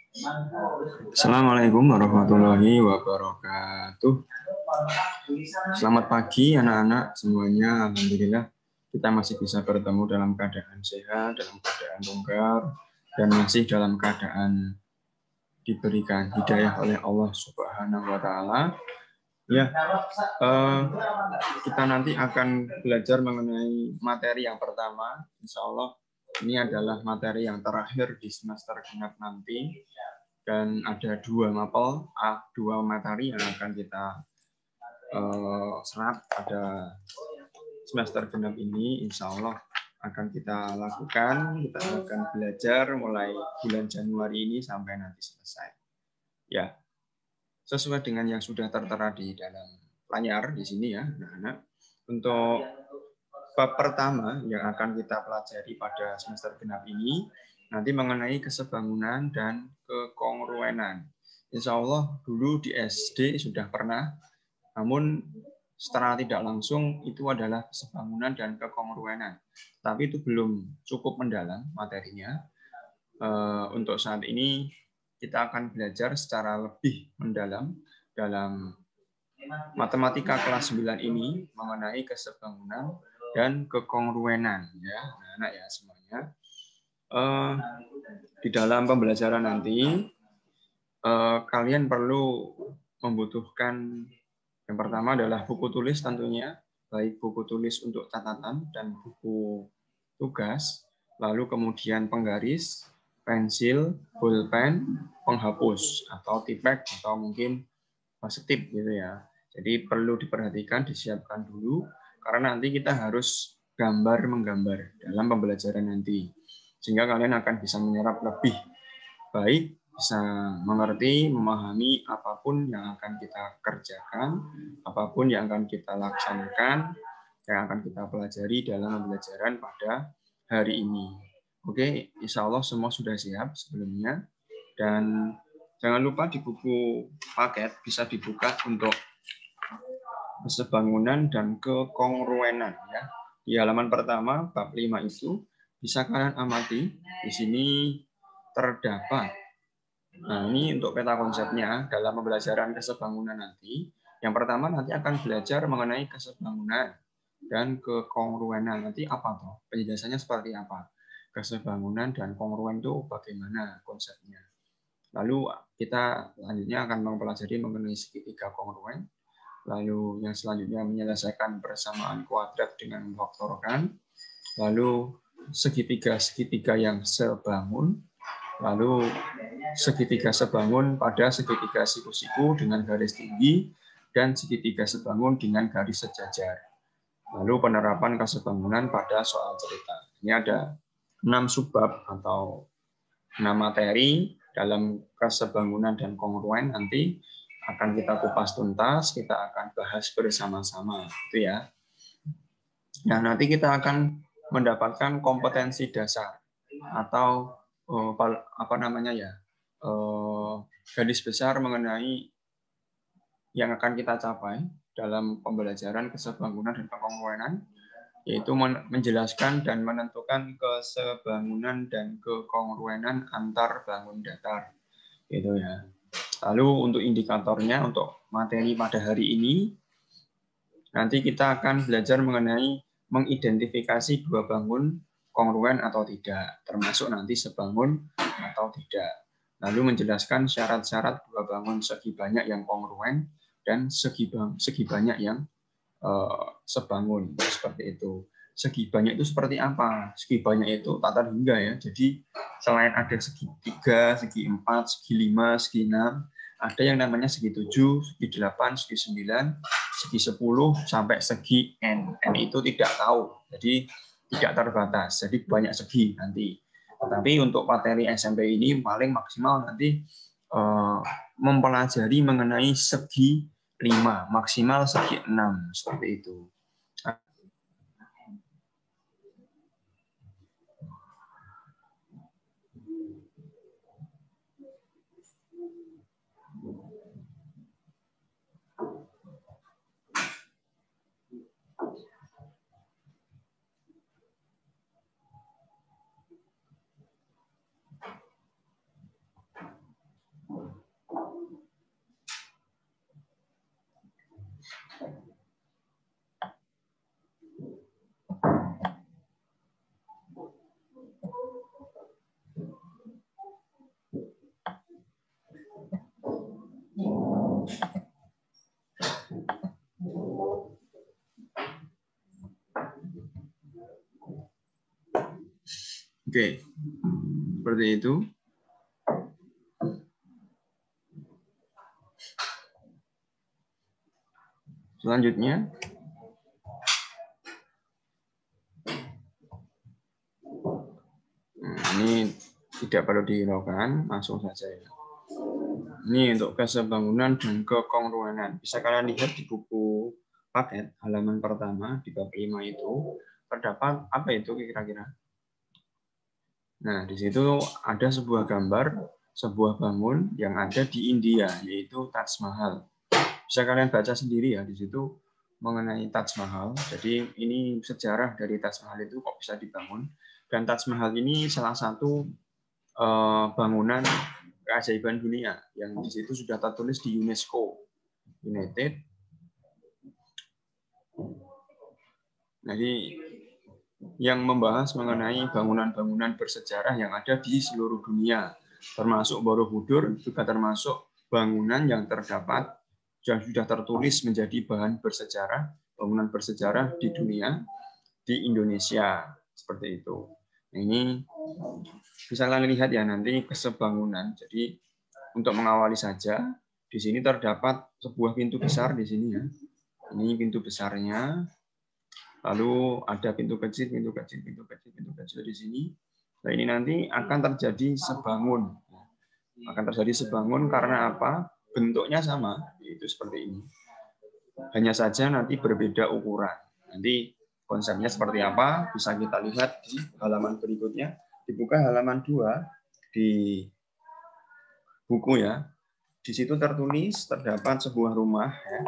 Assalamualaikum warahmatullahi wabarakatuh. Selamat pagi anak-anak semuanya. Alhamdulillah kita masih bisa bertemu dalam keadaan sehat, dalam keadaan longgar, dan masih dalam keadaan diberikan hidayah oleh Allah Subhanahu wa Ta'ala. Ya, kita nanti akan belajar mengenai materi yang pertama. Insya Allah ini adalah materi yang terakhir di semester genap nanti. Dan ada dua mapel, dua materi yang akan kita serap pada semester genap ini. Insya Allah akan kita lakukan. Kita akan belajar mulai bulan Januari ini sampai nanti selesai. Ya, sesuai dengan yang sudah tertera di dalam layar di sini ya, anak-anak. Untuk bab pertama yang akan kita pelajari pada semester genap ini nanti mengenai kesebangunan dan kekongruenan. Insya Allah dulu di SD sudah pernah, namun secara tidak langsung itu adalah kesebangunan dan kekongruenan. Tapi itu belum cukup mendalam materinya. Untuk saat ini kita akan belajar secara lebih mendalam dalam matematika kelas 9 ini mengenai kesebangunan dan kekongruenan ya, anak-anak ya semuanya. Di dalam pembelajaran nanti kalian perlu membutuhkan yang pertama adalah buku tulis tentunya, baik buku tulis untuk catatan dan buku tugas, lalu kemudian penggaris, pensil, pulpen, penghapus atau tipek atau mungkin setip gitu ya. Jadi perlu diperhatikan, disiapkan dulu karena nanti kita harus menggambar dalam pembelajaran nanti. Sehingga kalian akan bisa menyerap lebih baik, bisa mengerti, memahami apapun yang akan kita kerjakan, apapun yang akan kita laksanakan, yang akan kita pelajari dalam pembelajaran pada hari ini. Oke, insya Allah semua sudah siap sebelumnya. Dan jangan lupa di buku paket bisa dibuka untuk kesebangunan dan kekongruenan ya. Di halaman pertama bab 5 itu bisa kalian amati di sini terdapat. Nah, ini untuk peta konsepnya dalam pembelajaran kesebangunan nanti. Yang pertama nanti akan belajar mengenai kesebangunan dan kekongruenan. Nanti apa toh? Penjelasannya seperti apa? Kesebangunan dan kongruen itu bagaimana konsepnya? Lalu kita selanjutnya akan mempelajari mengenai segitiga kongruen. Lalu yang selanjutnya menyelesaikan persamaan kuadrat dengan memfaktorkan. Lalu segitiga-segitiga yang sebangun. Lalu segitiga sebangun pada segitiga siku-siku dengan garis tinggi dan segitiga sebangun dengan garis sejajar. Lalu penerapan kesebangunan pada soal cerita. Ini ada 6 subbab atau 6 materi dalam kesebangunan dan kongruen. Nanti akan kita kupas tuntas, kita akan bahas bersama-sama, itu ya. Nah, nanti kita akan mendapatkan kompetensi dasar atau apa namanya ya, garis besar mengenai yang akan kita capai dalam pembelajaran kesebangunan dan kekongruenan, yaitu menjelaskan dan menentukan kesebangunan dan kekongruenan antar bangun datar, gitu ya. Lalu untuk indikatornya untuk materi pada hari ini, nanti kita akan belajar mengenai mengidentifikasi dua bangun kongruen atau tidak, termasuk nanti sebangun atau tidak. Lalu menjelaskan syarat-syarat dua bangun segi banyak yang kongruen dan segi banyak yang sebangun, seperti itu. Segi banyak itu seperti apa? Segi banyak itu tak terhingga ya. Jadi selain ada segi 3, segi 4, segi 5, segi 6, ada yang namanya segi 7, segi 8, segi 9, segi 10 sampai segi N. N itu tidak tahu. Jadi tidak terbatas. Jadi banyak segi nanti. Tetapi untuk materi SMP ini paling maksimal nanti mempelajari mengenai segi 5, maksimal segi 6, seperti itu. Oke, seperti itu. Selanjutnya, ini tidak perlu dihiraukan, langsung saja ya. Ini untuk kesebangunan dan kekongruenan. Bisa kalian lihat di buku paket halaman pertama di bab 5 itu terdapat apa itu kira-kira? Nah, di situ ada sebuah gambar sebuah bangun yang ada di India, yaitu Taj Mahal. Bisa kalian baca sendiri ya di situ mengenai Taj Mahal. Jadi ini sejarah dari Taj Mahal itu kok bisa dibangun. Dan Taj Mahal ini salah satu bangunan keajaiban dunia yang di situ sudah tertulis di UNESCO United. Jadi yang membahas mengenai bangunan-bangunan bersejarah yang ada di seluruh dunia, termasuk Borobudur juga termasuk bangunan yang terdapat yang sudah tertulis menjadi bahan bersejarah, bangunan bersejarah di dunia, di Indonesia seperti itu. Nah, ini bisa kalian lihat ya nanti kesebangunan. Jadi untuk mengawali saja, di sini terdapat sebuah pintu besar di sini ya. Ini pintu besarnya. Lalu ada pintu kecil, pintu kecil, pintu kecil, pintu kecil di sini. Nah, ini nanti akan terjadi sebangun. Akan terjadi sebangun karena apa? Bentuknya sama, yaitu seperti ini. Hanya saja nanti berbeda ukuran. Nanti konsepnya seperti apa bisa kita lihat di halaman berikutnya. Dibuka halaman 2 di buku ya. Di situ tertulis terdapat sebuah rumah ya.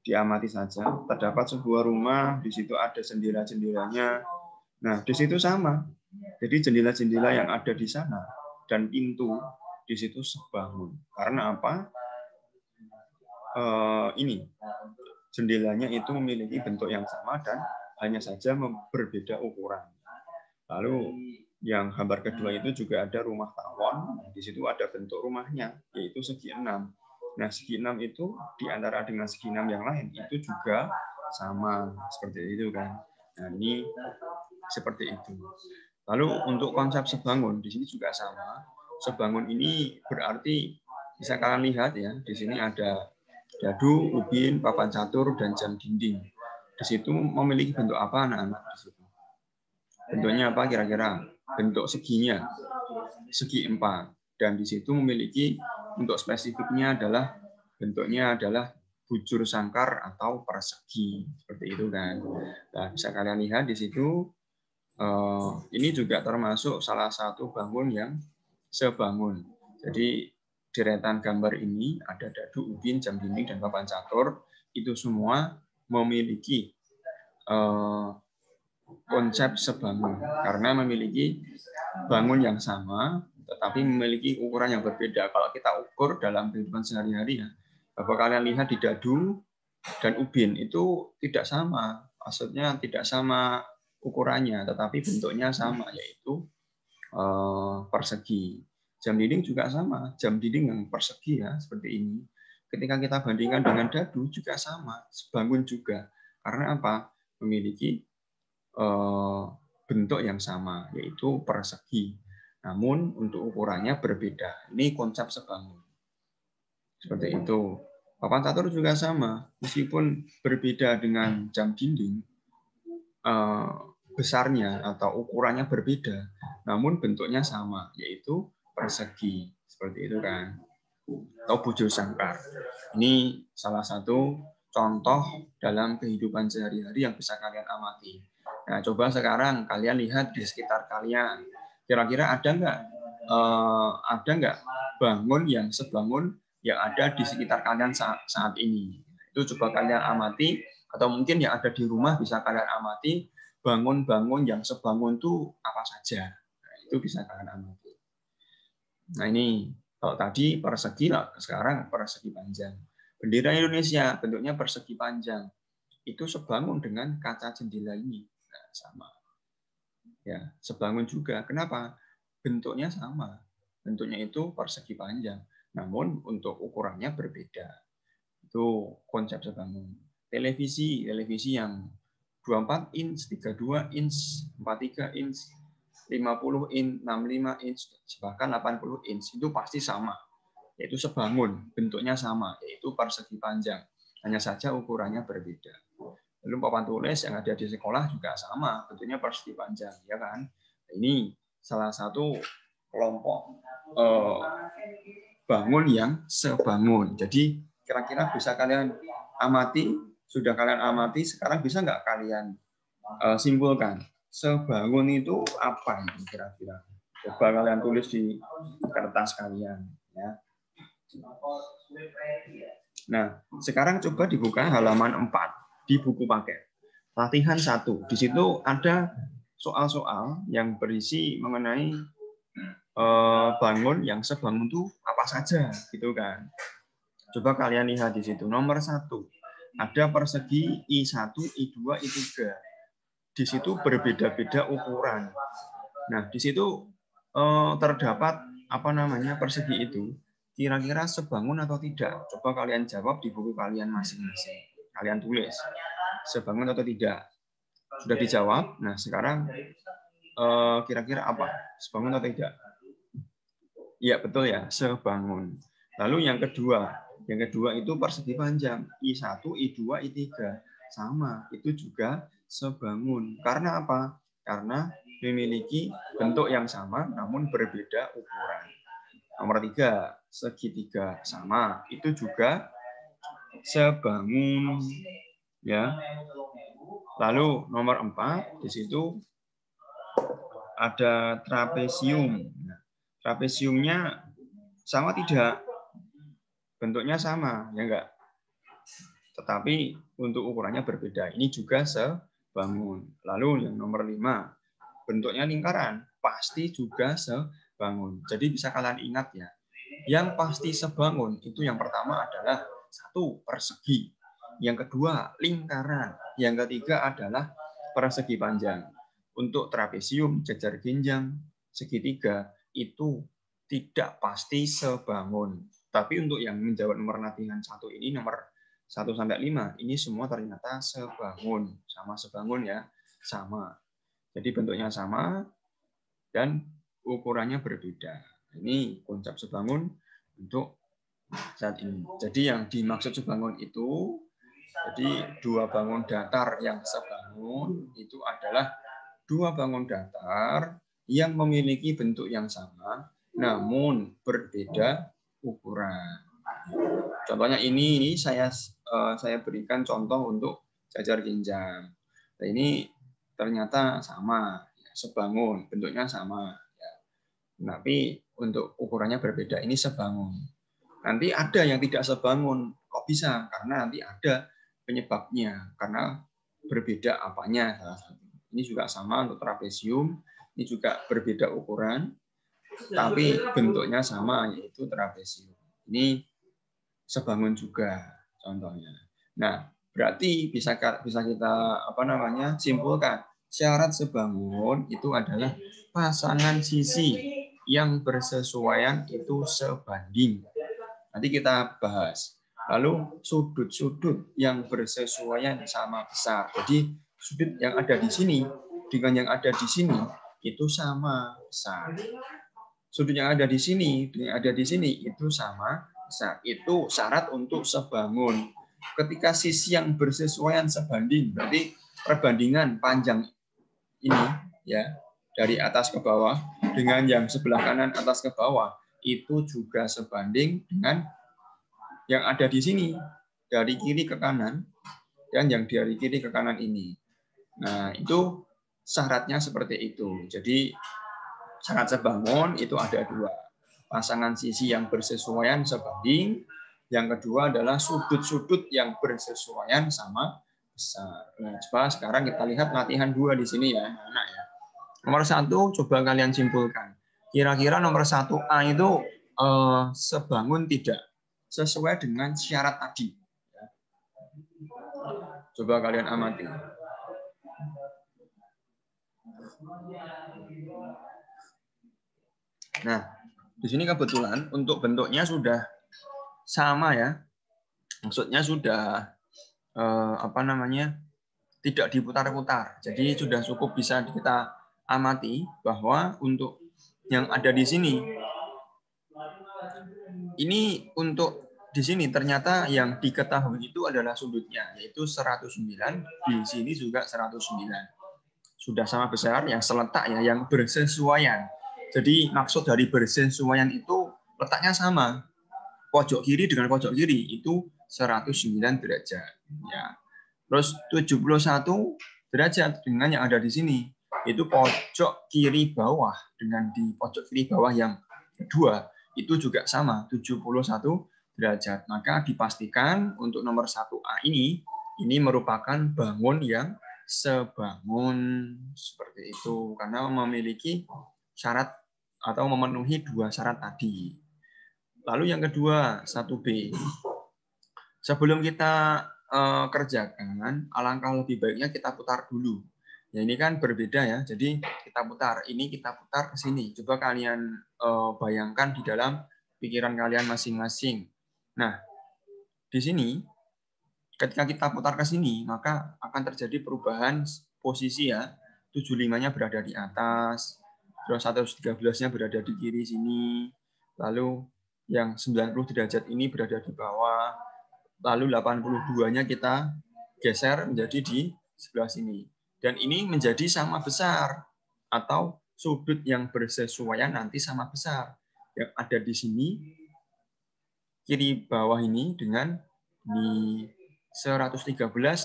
Diamati saja. Terdapat sebuah rumah, di situ ada jendela-jendelanya. Nah, di situ sama. Jadi jendela-jendela yang ada di sana dan pintu di situ sebangun. Karena apa? Ini jendelanya itu memiliki bentuk yang sama dan hanya saja berbeda ukuran. Lalu yang gambar kedua itu juga ada rumah tawon. Di situ ada bentuk rumahnya, yaitu segi 6. Nah, segi 6 itu di antara dengan segi 6 yang lain itu juga sama seperti itu kan. Nah, ini seperti itu. Lalu untuk konsep sebangun di sini juga sama. Sebangun ini berarti bisa kalian lihat ya, di sini ada dadu, ubin, papan catur, dan jam dinding. Di situ memiliki bentuk apa anak-anak di situ? Bentuknya apa kira-kira? Bentuk seginya, segi 4. Dan di situ memiliki untuk spesifiknya adalah bentuknya adalah bujur sangkar atau persegi seperti itu kan. Nah, bisa kalian lihat di situ ini juga termasuk salah satu bangun yang sebangun. Jadi deretan gambar ini ada dadu, ubin, jam dinding, dan papan catur itu semua memiliki konsep sebangun karena memiliki bangun yang sama tetapi memiliki ukuran yang berbeda. Kalau kita ukur dalam kehidupan sehari-hari ya, Bapak kalian lihat di dadu dan ubin itu tidak sama, maksudnya tidak sama ukurannya, tetapi bentuknya sama, yaitu persegi. Jam dinding juga sama, jam dinding yang persegi ya seperti ini. Ketika kita bandingkan dengan dadu juga sama, sebangun juga. Karena apa? Memiliki bentuk yang sama, yaitu persegi. Namun untuk ukurannya berbeda. Ini konsep sebangun. Seperti itu. Papan catur juga sama, meskipun berbeda dengan jam dinding, besarnya atau ukurannya berbeda, namun bentuknya sama, yaitu persegi. Seperti itu kan. Atau bujur sangkar. Ini salah satu contoh dalam kehidupan sehari-hari yang bisa kalian amati. Nah, coba sekarang kalian lihat di sekitar kalian. Kira-kira ada nggak bangun yang sebangun yang ada di sekitar kalian saat ini? Itu coba kalian amati, atau mungkin yang ada di rumah bisa kalian amati bangun-bangun yang sebangun itu apa saja. Nah, itu bisa kalian amati. Nah, ini kalau tadi persegi, sekarang persegi panjang. Bendera Indonesia bentuknya persegi panjang. Itu sebangun dengan kaca jendela ini. Nah, sama. Ya, sebangun juga. Kenapa? Bentuknya sama. Bentuknya itu persegi panjang. namun untuk ukurannya berbeda. Itu konsep sebangun. Televisi yang 24 inch, 32 inch, 43 inch, 50 inch, 65 inch, bahkan 80 inch itu pasti sama, yaitu sebangun, bentuknya sama, yaitu persegi panjang. Hanya saja ukurannya berbeda. Lalu papan tulis yang ada di sekolah juga sama, bentuknya persegi panjang, ya kan? Ini salah satu kelompok bangun yang sebangun. Jadi kira-kira bisa kalian amati, sudah kalian amati, sekarang bisa nggak kalian simpulkan sebangun itu apa ini kira-kira? Coba kalian tulis di kertas kalian, ya. Nah, sekarang coba dibuka halaman 4 di buku paket. Latihan 1. Di situ ada soal-soal yang berisi mengenai bangun yang sebangun itu apa saja, gitu kan. Coba kalian lihat di situ. Nomor 1, ada persegi I1, I2, I3. Di situ berbeda-beda ukuran. Nah, di situ terdapat persegi itu kira-kira sebangun atau tidak. Coba kalian jawab di buku kalian masing-masing. Kalian tulis sebangun atau tidak. Sudah dijawab. Nah, sekarang kira-kira apa? Sebangun atau tidak? Iya, betul ya, sebangun. Lalu yang kedua itu persegi panjang, I1, I2, I3. Sama, itu juga sebangun. Karena apa? Karena memiliki bentuk yang sama namun berbeda ukuran. Nomor 3, segitiga. Sama, itu juga sebangun. Ya. Lalu nomor 4, di situ ada trapesium. Nah, trapesiumnya sama tidak? Bentuknya sama, ya enggak? Tetapi untuk ukurannya berbeda. Ini juga sebangun. Lalu yang nomor 5, bentuknya lingkaran. Pasti juga sebangun. Jadi bisa kalian ingat ya. Yang pasti sebangun itu yang pertama adalah 1, persegi. Yang kedua, lingkaran. Yang ketiga adalah persegi panjang. Untuk trapesium, jajar genjang, segitiga, itu tidak pasti sebangun. Tapi untuk yang menjawab nomor latihan 1 ini, nomor 1 sampai 5, ini semua ternyata sebangun. Sama sebangun ya, sama. Jadi bentuknya sama dan ukurannya berbeda. Ini konsep sebangun untuk saat ini. Jadi yang dimaksud sebangun itu, jadi 2 bangun datar yang sebangun itu adalah 2 bangun datar yang memiliki bentuk yang sama, namun berbeda ukuran. Contohnya ini saya berikan contoh untuk jajar genjang. Nah, ini ternyata sama, sebangun, bentuknya sama. Tapi untuk ukurannya berbeda. Ini sebangun. Nanti ada yang tidak sebangun. Kok bisa? Karena nanti ada penyebabnya. Karena berbeda apanya. Ini juga sama untuk trapesium. Ini juga berbeda ukuran, tapi bentuknya sama, yaitu trapesium. Ini sebangun juga contohnya. Nah, berarti bisa kita simpulkan syarat sebangun itu adalah pasangan sisi yang bersesuaian itu sebanding. Nanti kita bahas. Lalu sudut-sudut yang bersesuaian sama besar. Jadi sudut yang ada di sini dengan yang ada di sini itu sama besar. Sudut yang ada di sini dengan yang ada di sini itu sama besar. Itu syarat untuk sebangun. Ketika sisi yang bersesuaian sebanding, berarti perbandingan panjang ini ya dari atas ke bawah dengan yang sebelah kanan atas ke bawah itu juga sebanding dengan yang ada di sini dari kiri ke kanan dan yang dari kiri ke kanan ini. Nah, itu syaratnya seperti itu. Jadi syarat sebangun itu ada 2. Pasangan sisi yang bersesuaian sebanding. Yang kedua adalah sudut-sudut yang bersesuaian sama besar. Nah, coba sekarang kita lihat latihan 2 di sini ya, anak ya. Nomor 1 coba kalian simpulkan. Kira-kira nomor 1A itu sebangun tidak? Sesuai dengan syarat tadi. Coba kalian amati. Nah, Di sini kebetulan untuk bentuknya sudah sama ya. Maksudnya sudah apa namanya? Tidak diputar-putar. Jadi sudah cukup bisa kita amati bahwa untuk yang ada di sini ini untuk di sini ternyata yang diketahui itu adalah sudutnya yaitu 109, di sini juga 109. Sudah sama besar yang seletak ya, yang bersesuaian. Jadi maksud dari bersesuaian itu letaknya sama. Pojok kiri dengan pojok kiri itu 109 derajat ya. Terus 71 derajat dengan yang ada di sini itu pojok kiri bawah dengan di pojok kiri bawah yang kedua itu juga sama 71 derajat. Maka dipastikan untuk nomor 1A ini merupakan bangun yang sebangun seperti itu karena memiliki syarat atau memenuhi dua syarat tadi. Lalu yang kedua 1B. Sebelum kita kerjakan, alangkah lebih baiknya kita putar dulu. Ya ini kan berbeda ya. Jadi kita putar. Ini kita putar ke sini. Coba kalian bayangkan di dalam pikiran kalian masing-masing. Nah, di sini ketika kita putar ke sini, maka akan terjadi perubahan posisi ya. 75-nya berada di atas, terus 113-nya berada di kiri sini, lalu yang 90 derajat ini berada di bawah, lalu 82-nya kita geser menjadi di sebelah sini. Dan ini menjadi sama besar, atau sudut yang bersesuaian nanti sama besar. Yang ada di sini, kiri bawah ini dengan ini 113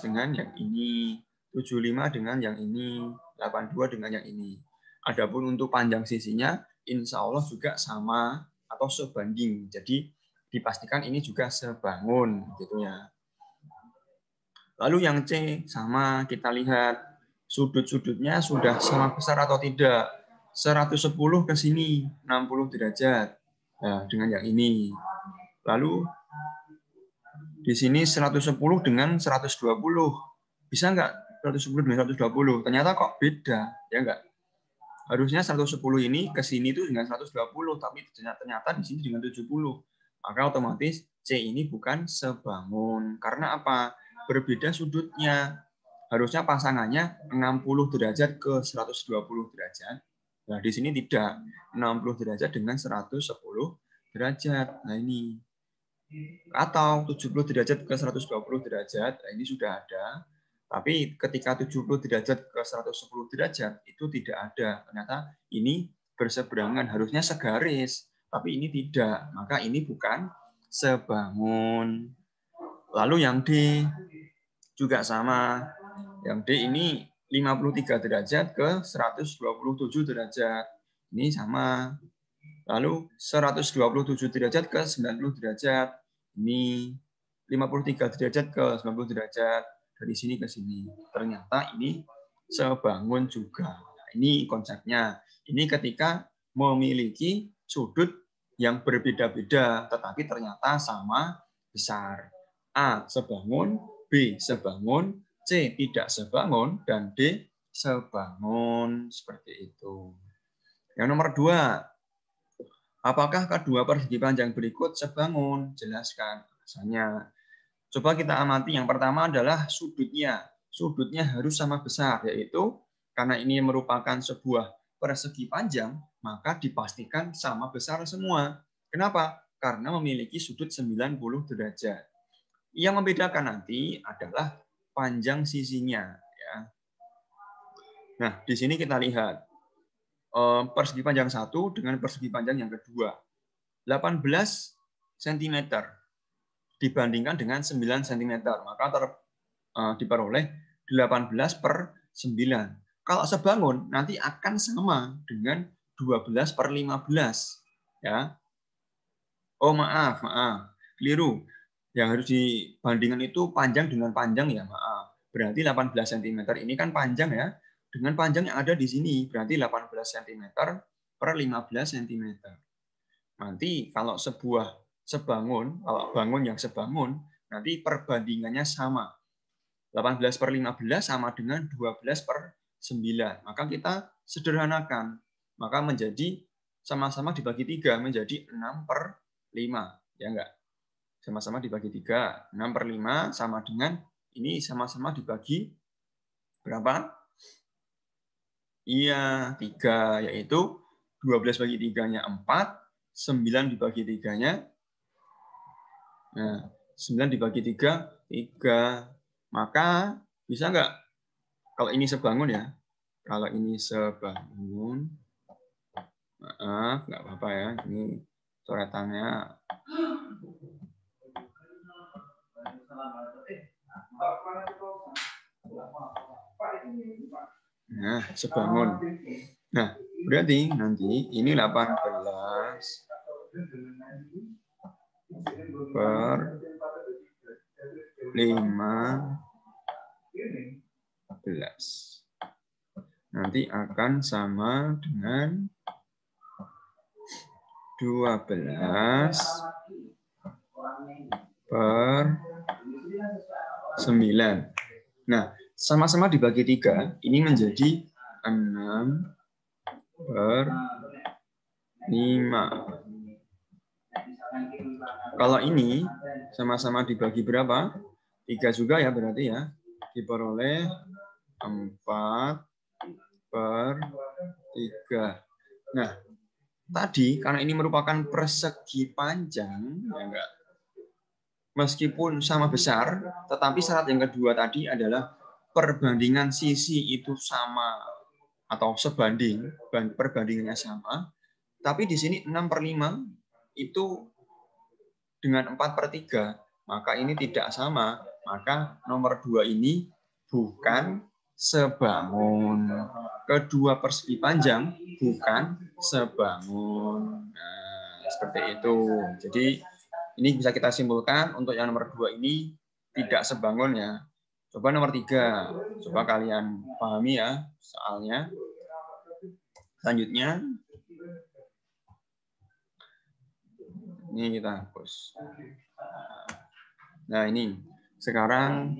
dengan yang ini, 75 dengan yang ini, 82 dengan yang ini. Adapun untuk panjang sisinya, insya Allah juga sama atau sebanding. Jadi dipastikan ini juga sebangun, gitu ya. Lalu yang C sama, kita lihat sudut-sudutnya sudah sama besar atau tidak. 110 ke sini, 60 derajat. Nah, dengan yang ini. Lalu di sini 110 dengan 120. Bisa nggak 110 dengan 120? Ternyata kok beda, ya nggak? Harusnya 110 ini ke sini itu dengan 120, tapi ternyata di sini dengan 70. Maka otomatis C ini bukan sebangun. Karena apa? Berbeda sudutnya. Harusnya pasangannya 60 derajat ke 120 derajat. Nah, di sini tidak. 60 derajat dengan 110 derajat. Nah, ini. Atau 70 derajat ke 120 derajat, nah ini sudah ada. Tapi ketika 70 derajat ke 110 derajat, itu tidak ada. Ternyata ini berseberangan, harusnya segaris. Tapi ini tidak. Maka ini bukan sebangun. Lalu yang D juga sama. Yang D ini 53 derajat ke 127 derajat. Ini sama. Lalu 127 derajat ke 90 derajat. Ini 53 derajat ke 90 derajat. Dari sini ke sini. Ternyata ini sebangun juga. Nah, ini konsepnya. Ini ketika memiliki sudut yang berbeda-beda, tetapi ternyata sama besar. A sebangun, B sebangun, C tidak sebangun, dan D sebangun. Seperti itu. Yang nomor 2, apakah kedua persegi panjang berikut sebangun? Jelaskan alasannya. Coba kita amati. Yang pertama adalah sudutnya. Sudutnya harus sama besar, yaitu karena ini merupakan sebuah persegi panjang, maka dipastikan sama besar semua. Kenapa? Karena memiliki sudut 90 derajat. Yang membedakan nanti adalah panjang sisinya. Ya. Nah, di sini kita lihat persegi panjang 1 dengan persegi panjang yang kedua. 18 cm dibandingkan dengan 9 cm. Maka diperoleh 18 per 9. Kalau sebangun, nanti akan sama dengan 12 per 15. Ya. Oh, maaf. Keliru. Yang harus dibandingkan itu panjang dengan panjang ya, maaf. Berarti 18 cm ini kan panjang ya. Dengan panjang yang ada di sini, berarti 18 cm per 15 cm. Nanti kalau kalau bangun yang sebangun, nanti perbandingannya sama. 18 per 15 sama dengan 12 per 9. Maka kita sederhanakan. Maka menjadi sama-sama dibagi 3 menjadi 6/5. Ya enggak? Sama-sama dibagi 3. 6/5 sama dengan ini sama-sama dibagi berapa? Iya, 3, yaitu 12 bagi 3-nya 4, 9 dibagi 3-nya. Nah, 9 dibagi 3, 3. Maka bisa nggak? Kalau ini sebangun ya. Kalau ini sebangun, maaf, nggak apa-apa ya. Ini coretannya. Nah, sebangun. Nah, berarti nanti ini 18 per 15. Nanti akan sama dengan 12 per 9. Nah, sama-sama dibagi 3, ini menjadi 6 per 5. Kalau ini sama-sama dibagi berapa? 3 juga ya berarti ya. Diperoleh 4 per 3. Nah, tadi karena ini merupakan persegi panjang, ya enggak? Meskipun sama besar, tetapi syarat yang kedua tadi adalah perbandingan sisi itu sama atau sebanding, perbandingannya sama. Tapi di sini 6/5 itu dengan 4/3, maka ini tidak sama. Maka nomor 2 ini bukan sebangun. Kedua persegi panjang bukan sebangun. Nah, seperti itu. Jadi ini bisa kita simpulkan untuk yang nomor 2 ini tidak sebangun ya. Coba nomor 3. Coba kalian pahami ya soalnya. Selanjutnya. Ini kita hapus. Nah ini. Sekarang.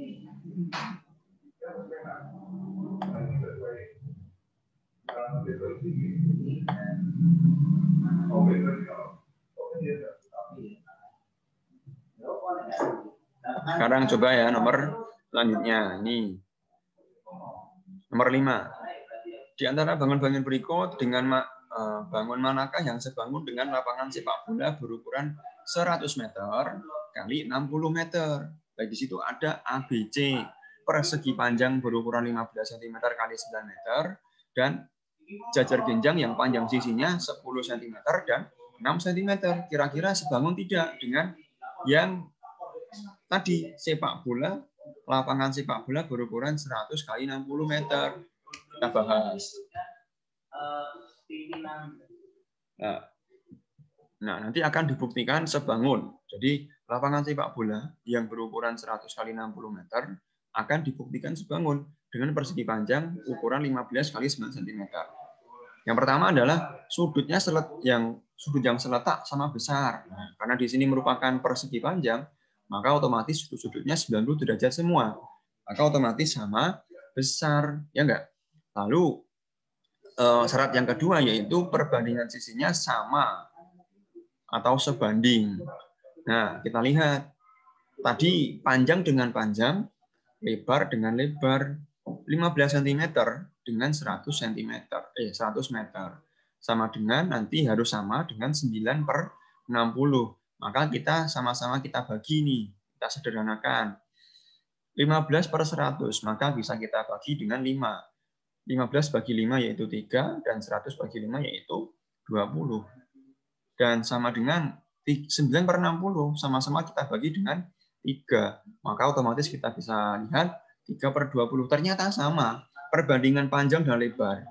Sekarang coba ya nomor selanjutnya. Ini. Nomor 5. Di antara bangun-bangun berikut dengan bangun manakah yang sebangun dengan lapangan sepak bola berukuran 100 meter kali 60 meter. Baik di situ ada ABC, persegi panjang berukuran 15 cm kali 9 meter, dan jajar genjang yang panjang sisinya 10 cm dan 6 cm. Kira-kira sebangun tidak dengan yang tadi sepak bola, lapangan sepak bola berukuran 100 kali 60 meter. Kita bahas. Nah, nanti akan dibuktikan sebangun. Jadi, lapangan sepak bola yang berukuran 100 kali 60 meter akan dibuktikan sebangun dengan persegi panjang ukuran 15 kali 9 cm. Yang pertama adalah sudut yang seletak sama besar. Nah, karena di sini merupakan persegi panjang, maka otomatis sudut-sudutnya 90 derajat semua. Maka otomatis sama besar, ya enggak? Lalu syarat yang kedua yaitu perbandingan sisinya sama atau sebanding. Nah, kita lihat tadi panjang dengan panjang, lebar dengan lebar, 15 cm dengan 100 cm, 100 meter. Sama dengan nanti harus sama dengan 9/60. Maka kita sama-sama kita bagi nih, kita sederhanakan. 15/100, maka bisa kita bagi dengan 5. 15 bagi 5 yaitu 3, dan 100 bagi 5 yaitu 20. Dan sama dengan 9/60, sama-sama kita bagi dengan 3. Maka otomatis kita bisa lihat 3/20. Ternyata sama, perbandingan panjang dan lebar.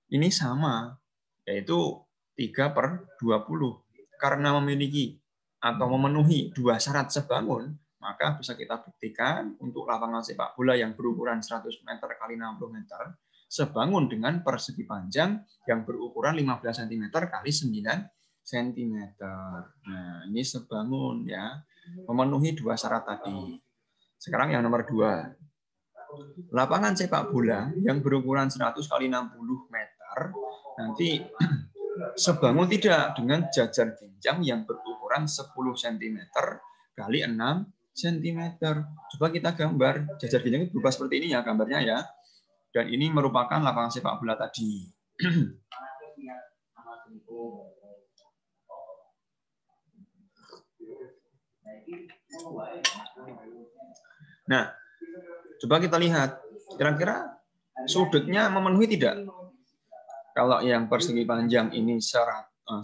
Ini sama, yaitu 3/20. Karena memiliki atau memenuhi 2 syarat sebangun, maka bisa kita buktikan untuk lapangan sepak bola yang berukuran 100 meter kali 60 meter, sebangun dengan persegi panjang yang berukuran 15 cm kali 9 cm. Nah, ini sebangun ya, memenuhi 2 syarat tadi. Sekarang yang nomor 2. Lapangan sepak bola yang berukuran 100 kali 60 meter nanti sebangun tidak dengan jajar genjang yang berukuran 10 cm kali 6 cm. Coba kita gambar jajar genjang itu berubah seperti ini ya gambarnya ya. Dan ini merupakan lapangan sepak bola tadi. Nah, coba kita lihat, kira-kira sudutnya memenuhi tidak? Kalau yang persegi panjang ini 90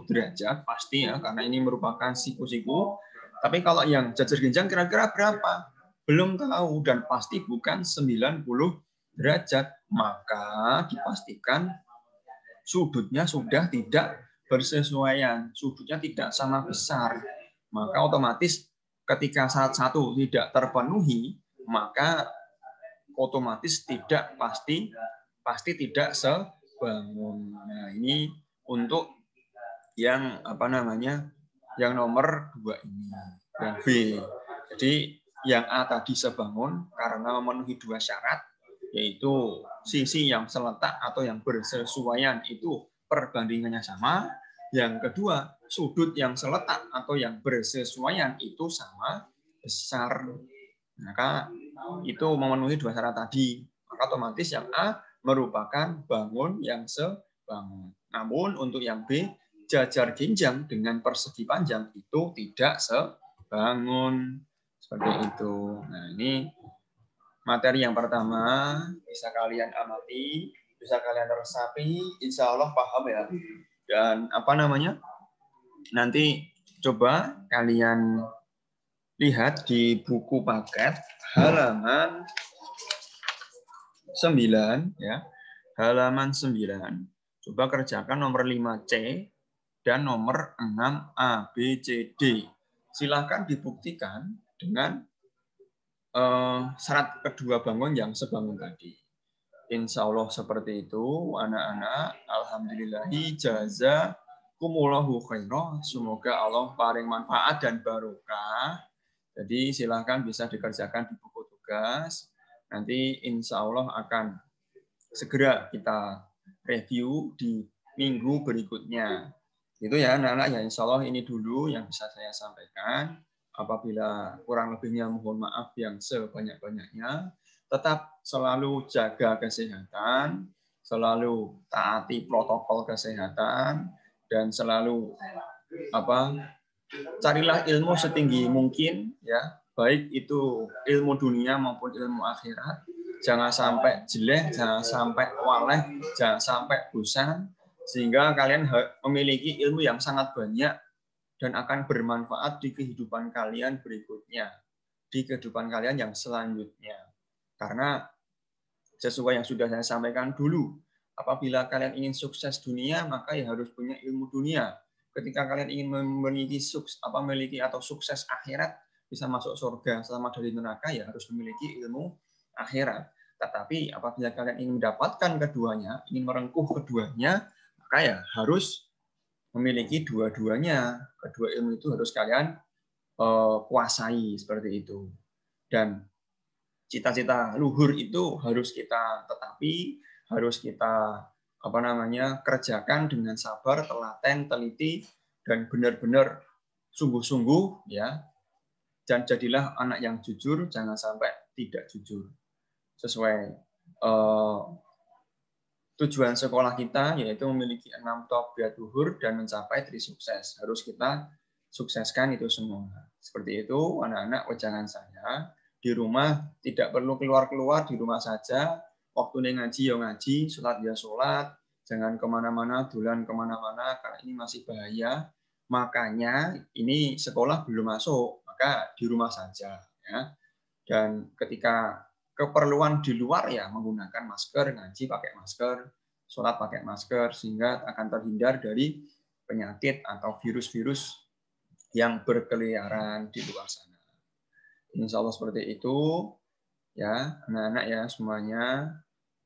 derajat, pasti ya, karena ini merupakan siku-siku. Tapi kalau yang jajar genjang kira-kira berapa? Belum tahu, dan pasti bukan 90 derajat. Maka dipastikan sudutnya sudah tidak bersesuaian, sudutnya tidak sama besar. Maka otomatis ketika syarat satu tidak terpenuhi, maka otomatis pasti tidak sebangun. Nah, ini untuk yang yang nomor 2 ini, yang B. Jadi yang A tadi sebangun karena memenuhi 2 syarat, yaitu sisi yang seletak atau yang bersesuaian itu perbandingannya sama. Yang kedua, sudut yang seletak atau yang bersesuaian itu sama besar. Maka itu memenuhi 2 syarat tadi. Maka otomatis yang A merupakan bangun yang sebangun. Namun untuk yang B, jajar genjang dengan persegi panjang itu tidak sebangun. Seperti itu. Nah, ini materi yang pertama, bisa kalian amati, bisa kalian resapi, insya Allah paham ya. Dan nanti coba kalian lihat di buku paket halaman 9 ya. Halaman 9. Coba kerjakan nomor 5C dan nomor 6A, B, C, D. Silakan dibuktikan dengan syarat kedua bangun yang sebangun tadi. Insya Allah seperti itu, anak-anak. Alhamdulillahi jazakumullahu khairah. Semoga Allah paling manfaat dan barokah. Jadi silakan bisa dikerjakan di buku tugas. Nanti insya Allah akan segera kita review di minggu berikutnya. Itu ya anak-anak ya, insya Allah ini dulu yang bisa saya sampaikan. Apabila kurang lebihnya mohon maaf yang sebanyak-banyaknya. Tetap selalu jaga kesehatan, selalu taati protokol kesehatan, dan selalu carilah ilmu setinggi mungkin ya, baik itu ilmu dunia maupun ilmu akhirat. Jangan sampai jelek, jangan sampai waleh, jangan sampai bosan, sehingga kalian memiliki ilmu yang sangat banyak dan akan bermanfaat di kehidupan kalian berikutnya, di kehidupan kalian yang selanjutnya. Karena sesuai yang sudah saya sampaikan dulu, apabila kalian ingin sukses dunia, maka ya harus punya ilmu dunia. Ketika kalian ingin memiliki sukses akhirat, bisa masuk surga selamat dari neraka, ya harus memiliki ilmu akhirat. Tetapi apabila kalian ingin mendapatkan keduanya, ingin merengkuh keduanya, maka ya harus memiliki dua-duanya. Kedua ilmu itu harus kalian kuasai seperti itu. Dan cita-cita luhur itu harus kita tetapi, harus kita kerjakan dengan sabar, telaten, teliti, dan benar-benar sungguh-sungguh ya. Dan jadilah anak yang jujur, jangan sampai tidak jujur. Sesuai tujuan sekolah kita, yaitu memiliki 6 tauhid luhur dan mencapai trisukses. Harus kita sukseskan itu semua. Seperti itu, anak-anak wejangan saya. Di rumah tidak perlu keluar-keluar, di rumah saja. Waktu ngaji ya ngaji, sholat ya sholat. Jangan kemana-mana, dolan kemana-mana, karena ini masih bahaya. Makanya ini sekolah belum masuk, maka di rumah saja. Ya. Dan ketika keperluan di luar ya menggunakan masker, ngaji pakai masker, sholat pakai masker, sehingga akan terhindar dari penyakit atau virus-virus yang berkeliaran di luar sana. Insya Allah seperti itu ya anak-anak ya semuanya.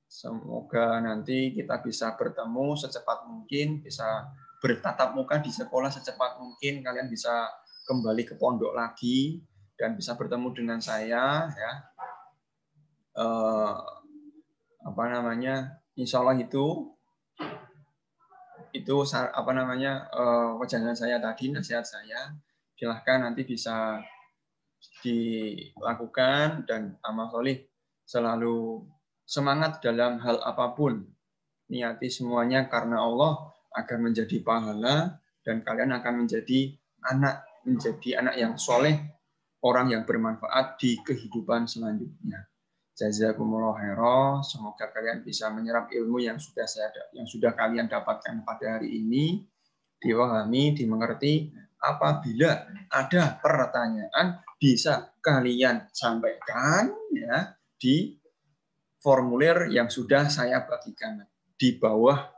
Semoga nanti kita bisa bertemu secepat mungkin, bisa bertatap muka di sekolah secepat mungkin, kalian bisa kembali ke pondok lagi dan bisa bertemu dengan saya ya. Insya Allah itu itu apa namanya wajangan saya tadi, nasihat saya. Silahkan nanti bisa dilakukan, dan amal solih selalu semangat dalam hal apapun. Niati semuanya karena Allah agar menjadi pahala, dan kalian akan menjadi anak yang soleh, orang yang bermanfaat di kehidupan selanjutnya. Jazakumullah khairan. Semoga kalian bisa menyerap ilmu yang sudah kalian dapatkan pada hari ini, dipahami, dimengerti. Apabila ada pertanyaan, bisa kalian sampaikan ya di formulir yang sudah saya bagikan di bawah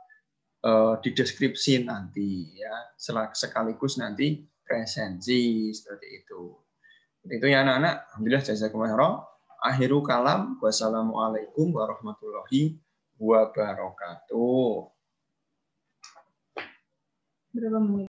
di deskripsi nanti ya, sekaligus nanti presensi seperti itu. Itu ya anak-anak. Alhamdulillah, jazakumullah khairan. Akhiru kalam, wassalamualaikum warahmatullahi wabarakatuh. Berapa menit?